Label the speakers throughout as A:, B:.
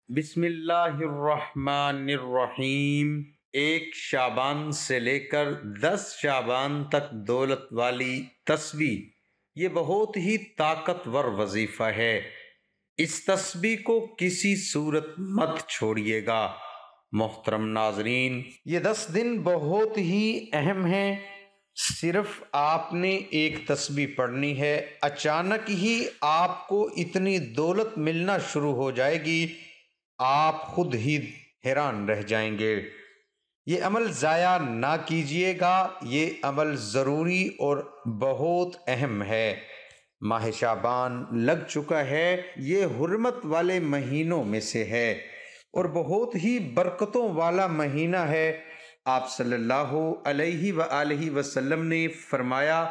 A: بسم اللہ الرحمن الرحیم۔ 1 شعبان سے لے کر 10 شعبان تک دولت والی تسبیح، یہ بہت ہی طاقتور وظیفہ ہے۔ اس تسبیح کو کسی صورت مت چھوڑیے گا۔ محترم ناظرین، یہ 10 دن بہت ہی اہم ہیں۔ صرف آپ نے ایک تسبیح پڑھنی ہے، اچانک ہی آپ کو اتنی دولت ملنا شروع ہو جائے گی، آپ خود ہی حیران رہ جائیں گے۔ یہ عمل ضائع نہ کیجیے گا، یہ عمل ضروری اور بہت اہم ہے۔ ماہ شعبان لگ چکا ہے، یہ حرمت والے مہینوں میں سے ہے اور بہت ہی برکتوں والا مہینہ ہے۔ آپ صلی اللہ علیہ وآلہ وسلم نے فرمایا،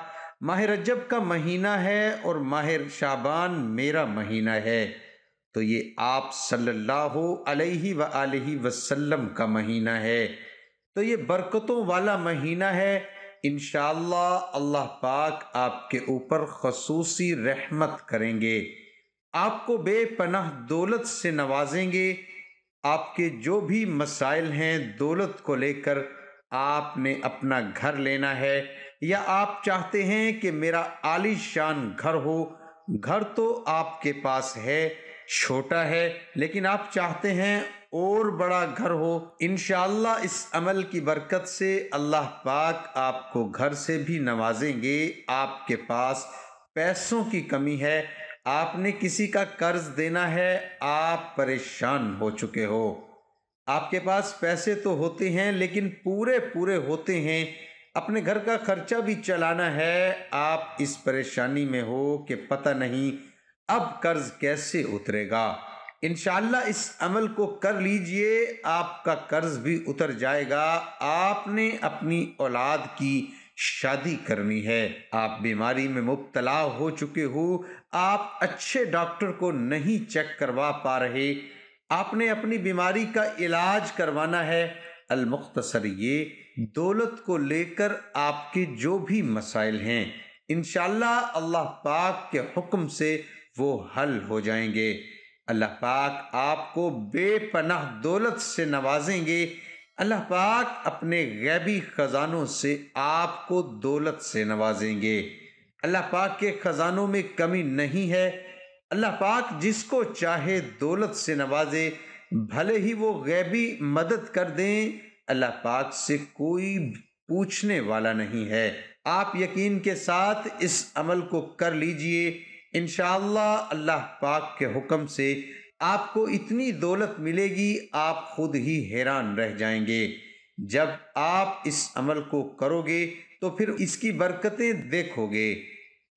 A: ماہ رجب کا مہینہ ہے اور ماہ شعبان میرا مہینہ ہے، تو یہ آپ صلی اللہ علیہ وآلہ وسلم کا مہینہ ہے، تو یہ برکتوں والا مہینہ ہے۔ انشاءاللہ اللہ پاک آپ کے اوپر خصوصی رحمت کریں گے، آپ کو بے پناہ دولت سے نوازیں گے۔ آپ کے جو بھی مسائل ہیں دولت کو لے کر، آپ نے اپنا گھر لینا ہے یا آپ چاہتے ہیں کہ میرا عالی شان گھر ہو، گھر تو آپ کے پاس ہے، چھوٹا ہے، لیکن آپ چاہتے ہیں اور بڑا گھر ہو، انشاءاللہ اس عمل کی برکت سے اللہ پاک آپ کو گھر سے بھی نوازیں گے۔ آپ کے پاس پیسوں کی کمی ہے، آپ نے کسی کا قرض دینا ہے، آپ پریشان ہو چکے ہو، آپ کے پاس پیسے تو ہوتے ہیں لیکن پورے ہوتے ہیں، اپنے گھر کا خرچہ بھی چلانا ہے، آپ اس پریشانی میں ہو کہ پتہ نہیں اب قرض کیسے اترے گا۔ انشاءاللہ اس عمل کو کر لیجئے، آپ کا قرض بھی اتر جائے گا۔ آپ نے اپنی اولاد کی شادی کرنی ہے، آپ بیماری میں مبتلا ہو چکے ہو، آپ اچھے ڈاکٹر کو نہیں چیک کروا پا رہے، آپ نے اپنی بیماری کا علاج کروانا ہے۔ المختصر یہ دولت کو لے کر آپ کے جو بھی مسائل ہیں، انشاءاللہ اللہ پاک کے حکم سے وہ حل ہو جائیں گے۔ اللہ پاک آپ کو بے پناہ دولت سے نوازیں گے۔ اللہ پاک اپنے غیبی خزانوں سے آپ کو دولت سے نوازیں گے۔ اللہ پاک کے خزانوں میں کمی نہیں ہے۔ اللہ پاک جس کو چاہے دولت سے نوازے، بھلے ہی وہ غیبی مدد کر دیں، اللہ پاک سے کوئی پوچھنے والا نہیں ہے۔ آپ یقین کے ساتھ اس عمل کو کر لیجئے، انشاءاللہ اللہ پاک کے حکم سے آپ کو اتنی دولت ملے گی، آپ خود ہی حیران رہ جائیں گے۔ جب آپ اس عمل کو کرو گے تو پھر اس کی برکتیں دیکھو گے۔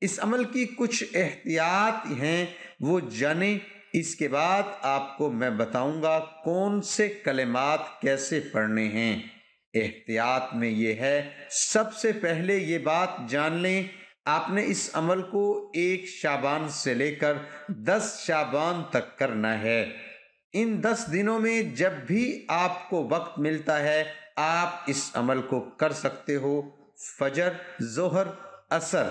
A: اس عمل کی کچھ احتیاط ہیں، وہ جانیں۔ اس کے بعد آپ کو میں بتاؤں گا کون سے کلمات کیسے پڑھنے ہیں۔ احتیاط میں یہ ہے، سب سے پہلے یہ بات جان لیں، آپ نے اس عمل کو 1 شعبان سے لے کر 10 شعبان تک کرنا ہے۔ ان 10 دنوں میں جب بھی آپ کو وقت ملتا ہے، آپ اس عمل کو کر سکتے ہو۔ فجر، ظہر، عصر،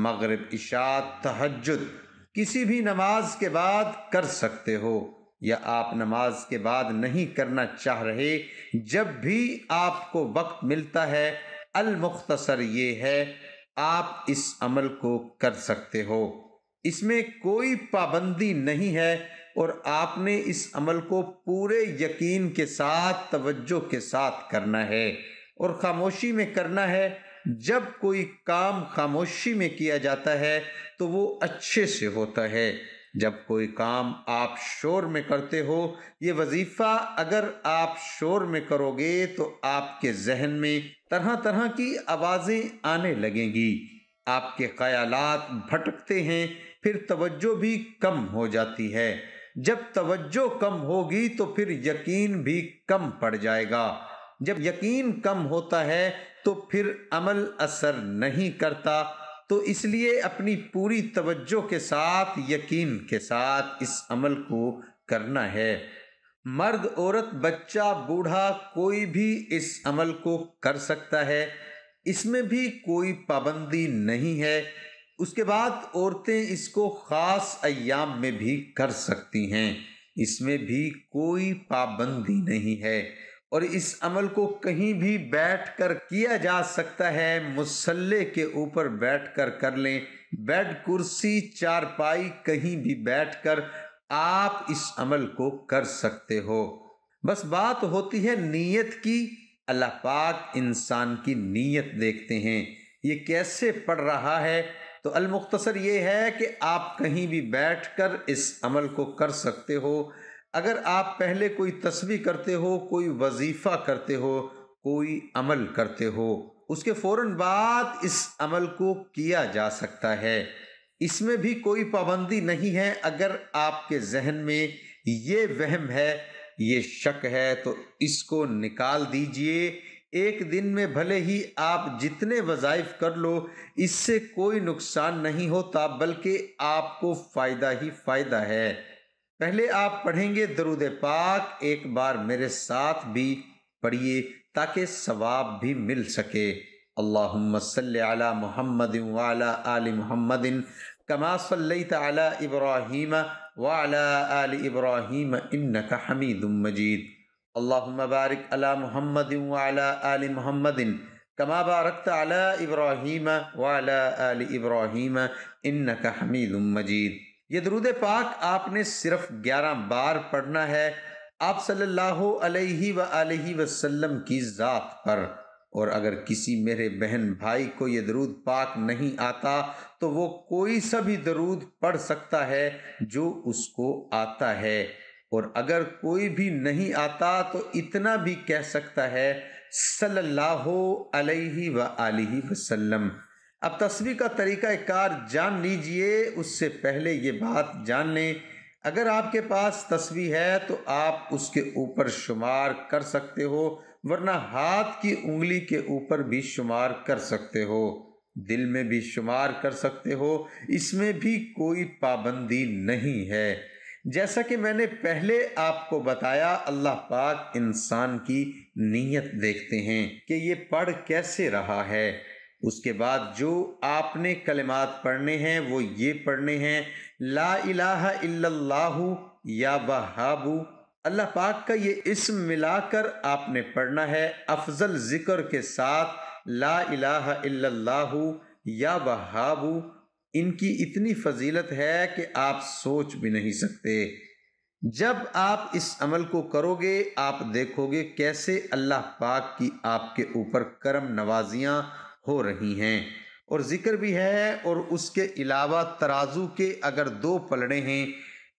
A: مغرب، عشاء، تہجد، کسی بھی نماز کے بعد کر سکتے ہو، یا آپ نماز کے بعد نہیں کرنا چاہ رہے، جب بھی آپ کو وقت ملتا ہے، المختصر یہ ہے آپ اس عمل کو کر سکتے ہو۔ اس میں کوئی پابندی نہیں ہے اور آپ نے اس عمل کو پورے یقین کے ساتھ، توجہ کے ساتھ کرنا ہے اور خاموشی میں کرنا ہے۔ جب کوئی کام خاموشی میں کیا جاتا ہے تو وہ اچھے سے ہوتا ہے، جب کوئی کام آپ شور میں کرتے ہو، یہ وظیفہ اگر آپ شور میں کرو گے تو آپ کے ذہن میں طرح طرح کی آوازیں آنے لگیں گی، آپ کے خیالات بھٹکتے ہیں، پھر توجہ بھی کم ہو جاتی ہے۔ جب توجہ کم ہوگی تو پھر یقین بھی کم پڑ جائے گا، جب یقین کم ہوتا ہے تو پھر عمل اثر نہیں کرتا۔ تو اس لیے اپنی پوری توجہ کے ساتھ، یقین کے ساتھ اس عمل کو کرنا ہے۔ مرد، عورت، بچہ، بوڑھا، کوئی بھی اس عمل کو کر سکتا ہے، اس میں بھی کوئی پابندی نہیں ہے۔ اس کے بعد عورتیں اس کو خاص ایام میں بھی کر سکتی ہیں، اس میں بھی کوئی پابندی نہیں ہے، اور اس عمل کو کہیں بھی بیٹھ کر کیا جا سکتا ہے، مصلے کے اوپر بیٹھ کر کر لیں، بیڈ، کرسی، چارپائی، کہیں بھی بیٹھ کر آپ اس عمل کو کر سکتے ہو۔ بس بات ہوتی ہے نیت کی۔ اللہ پاک انسان کی نیت دیکھتے ہیں، یہ کیسے پڑھ رہا ہے۔ تو المختصر یہ ہے کہ آپ کہیں بھی بیٹھ کر اس عمل کو کر سکتے ہو۔ اگر آپ پہلے کوئی تسبیح کرتے ہو، کوئی وظیفہ کرتے ہو، کوئی عمل کرتے ہو، اس کے فوراً بعد اس عمل کو کیا جا سکتا ہے، اس میں بھی کوئی پابندی نہیں ہے۔ اگر آپ کے ذہن میں یہ وہم ہے، یہ شک ہے، تو اس کو نکال دیجئے۔ ایک دن میں بھلے ہی آپ جتنے وظائف کر لو، اس سے کوئی نقصان نہیں ہوتا، بلکہ آپ کو فائدہ ہی فائدہ ہے۔ پہلے آپ پڑھیں گے درود پاک، ایک بار میرے ساتھ بھی پڑھیے تاکہ ثواب بھی مل سکے۔ اللہم صلی علی محمد وعلی آل محمد کما صلیت علی ابراہیم وعلی آل ابراہیم انک حمید مجید۔ اللہم بارک علی محمد وعلی آل محمد کما بارکت علی ابراہیم وعلی آل ابراہیم انک حمید مجید۔ یہ درود پاک آپ نے صرف 11 بار پڑھنا ہے آپ صلی اللہ علیہ وآلہ وسلم کی ذات پر، اور اگر کسی میرے بہن بھائی کو یہ درود پاک نہیں آتا تو وہ کوئی سا بھی درود پڑھ سکتا ہے جو اس کو آتا ہے، اور اگر کوئی بھی نہیں آتا تو اتنا بھی کہہ سکتا ہے صلی اللہ علیہ وآلہ وسلم۔ اب تسبیح کا طریقہ کار جان لیجئے، اس سے پہلے یہ بات جان لیں، اگر آپ کے پاس تسبیح ہے تو آپ اس کے اوپر شمار کر سکتے ہو، ورنہ ہاتھ کی انگلی کے اوپر بھی شمار کر سکتے ہو، دل میں بھی شمار کر سکتے ہو، اس میں بھی کوئی پابندی نہیں ہے۔ جیسا کہ میں نے پہلے آپ کو بتایا، اللہ پاک انسان کی نیت دیکھتے ہیں کہ یہ پڑھ کیسے رہا ہے۔ اس کے بعد جو آپ نے کلمات پڑھنے ہیں وہ یہ پڑھنے ہیں: لا الہ الا اللہ یا وہاب۔ اللہ پاک کا یہ اسم ملا کر آپ نے پڑھنا ہے افضل ذکر کے ساتھ، لا الہ الا اللہ یا وہاب۔ ان کی اتنی فضیلت ہے کہ آپ سوچ بھی نہیں سکتے۔ جب آپ اس عمل کو کرو گے، آپ دیکھو گے کیسے اللہ پاک کی آپ کے اوپر کرم نوازیاں ہو رہی ہیں، اور ذکر بھی ہے، اور اس کے علاوہ ترازو کے اگر 2 پلڑے ہیں،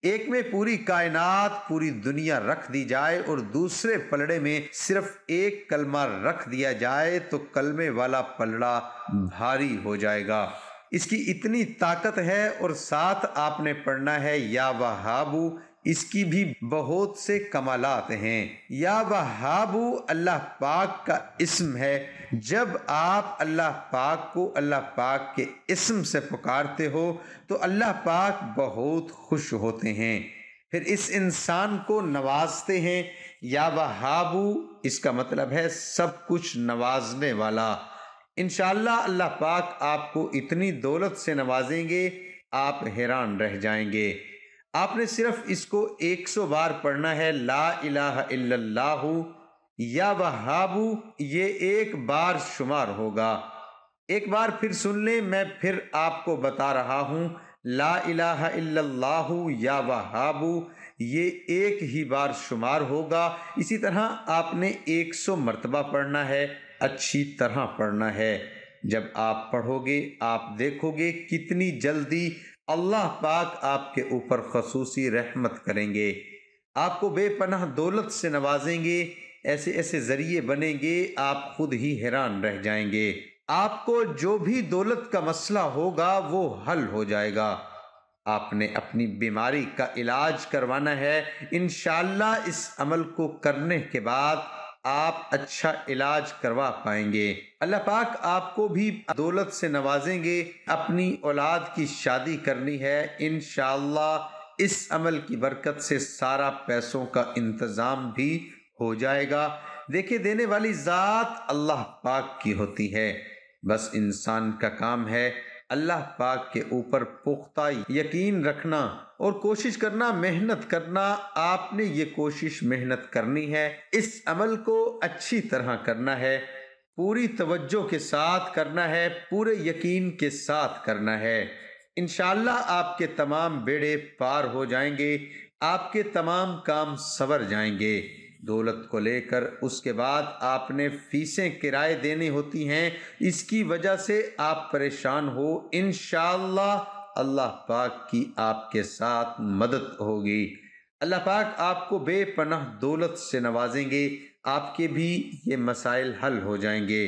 A: ایک میں پوری کائنات، پوری دنیا رکھ دی جائے اور دوسرے پلڑے میں صرف ایک کلمہ رکھ دیا جائے تو کلمے والا پلڑا بھاری ہو جائے گا۔ اس کی اتنی طاقت ہے، اور ساتھ آپ نے پڑھنا ہے یا وہابو، اس کی بھی بہت سے کمالات ہیں۔ یا وہابو اللہ پاک کا اسم ہے، جب آپ اللہ پاک کو اللہ پاک کے اسم سے پکارتے ہو تو اللہ پاک بہت خوش ہوتے ہیں، پھر اس انسان کو نوازتے ہیں۔ یا وہابو اس کا مطلب ہے سب کچھ نوازنے والا۔ انشاءاللہ اللہ پاک آپ کو اتنی دولت سے نوازیں گے، آپ حیران رہ جائیں گے۔ آپ نے صرف اس کو 100 بار پڑھنا ہے، لا الہ الا اللہ یا وہاب، یہ 1 بار شمار ہوگا۔ ایک بار پھر سن لیں، میں پھر آپ کو بتا رہا ہوں، لا الہ الا اللہ یا وہاب، یہ 1 ہی بار شمار ہوگا۔ اسی طرح آپ نے 100 مرتبہ پڑھنا ہے، اچھی طرح پڑھنا ہے۔ جب آپ پڑھو گے، آپ دیکھو گے کتنی جلدی اللہ پاک آپ کے اوپر خصوصی رحمت کریں گے، آپ کو بے پناہ دولت سے نوازیں گے، ایسے ایسے ذریعے بنیں گے، آپ خود ہی حیران رہ جائیں گے۔ آپ کو جو بھی دولت کا مسئلہ ہوگا وہ حل ہو جائے گا۔ آپ نے اپنی بیماری کا علاج کروانا ہے، انشاءاللہ اس عمل کو کرنے کے بعد آپ اچھا علاج کروا پائیں گے۔ اللہ پاک آپ کو بھی دولت سے نوازیں گے۔ اپنی اولاد کی شادی کرنی ہے، انشاءاللہ اس عمل کی برکت سے سارا پیسوں کا انتظام بھی ہو جائے گا۔ دیکھیں، دینے والی ذات اللہ پاک کی ہوتی ہے، بس انسان کا کام ہے اللہ پاک کے اوپر پختہ یقین رکھنا اور کوشش کرنا، محنت کرنا۔ آپ نے یہ کوشش محنت کرنی ہے، اس عمل کو اچھی طرح کرنا ہے، پوری توجہ کے ساتھ کرنا ہے، پورے یقین کے ساتھ کرنا ہے۔ انشاءاللہ آپ کے تمام بیڑے پار ہو جائیں گے، آپ کے تمام کام سنور جائیں گے۔ دولت کو لے کر اس کے بعد آپ نے فیسیں کرائے دینی ہوتی ہیں، اس کی وجہ سے آپ پریشان ہو، انشاءاللہ اللہ پاک کی آپ کے ساتھ مدد ہوگی۔ اللہ پاک آپ کو بے پناہ دولت سے نوازیں گے، آپ کے بھی یہ مسائل حل ہو جائیں گے۔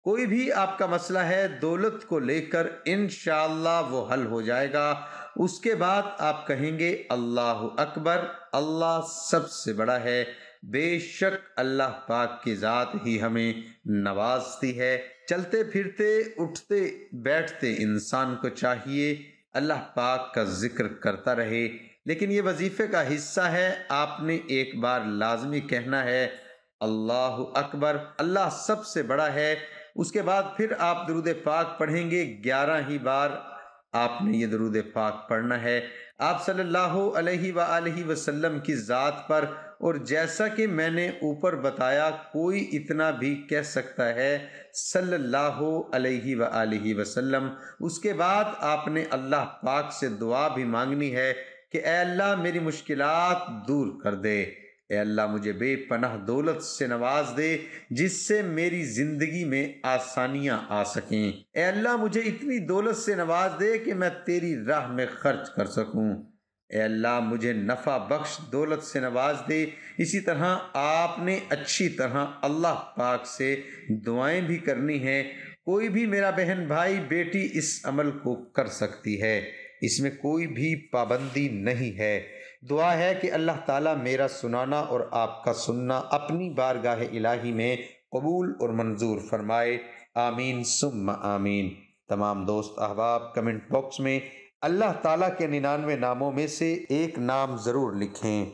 A: کوئی بھی آپ کا مسئلہ ہے دولت کو لے کر، انشاءاللہ وہ حل ہو جائے گا۔ اس کے بعد آپ کہیں گے اللہ اکبر، اللہ سب سے بڑا ہے، بے شک اللہ پاک کی ذات ہی ہمیں نوازتی ہے۔ چلتے پھرتے اٹھتے بیٹھتے انسان کو چاہیے اللہ پاک کا ذکر کرتا رہے، لیکن یہ وظیفے کا حصہ ہے، آپ نے ایک بار لازمی کہنا ہے اللہ اکبر، اللہ سب سے بڑا ہے۔ اس کے بعد پھر آپ درود پاک پڑھیں گے، 11 ہی بار آپ نے یہ درود پاک پڑھنا ہے آپ صلی اللہ علیہ وآلہ وسلم کی ذات پر۔ اور جیسا کہ میں نے اوپر بتایا، کوئی اتنا بھی کہہ سکتا ہے صلی اللہ علیہ وآلہ وسلم۔ اس کے بعد آپ نے اللہ پاک سے دعا بھی مانگنی ہے کہ اے اللہ میری مشکلات دور کر دے، اے اللہ مجھے بے پناہ دولت سے نواز دے جس سے میری زندگی میں آسانیاں آ سکیں، اے اللہ مجھے اتنی دولت سے نواز دے کہ میں تیری راہ میں خرچ کر سکوں، اے اللہ مجھے نفع بخش دولت سے نواز دے۔ اسی طرح آپ نے اچھی طرح اللہ پاک سے دعائیں بھی کرنی ہیں۔ کوئی بھی میرا بہن بھائی بیٹی اس عمل کو کر سکتی ہے، اس میں کوئی بھی پابندی نہیں ہے۔ دعا ہے کہ اللہ تعالیٰ میرا سنانا اور آپ کا سننا اپنی بارگاہ الہی میں قبول اور منظور فرمائے، آمین ثم آمین۔ تمام دوست احباب کمنٹ باکس میں اللہ تعالیٰ کے 99 ناموں میں سے ایک نام ضرور لکھیں۔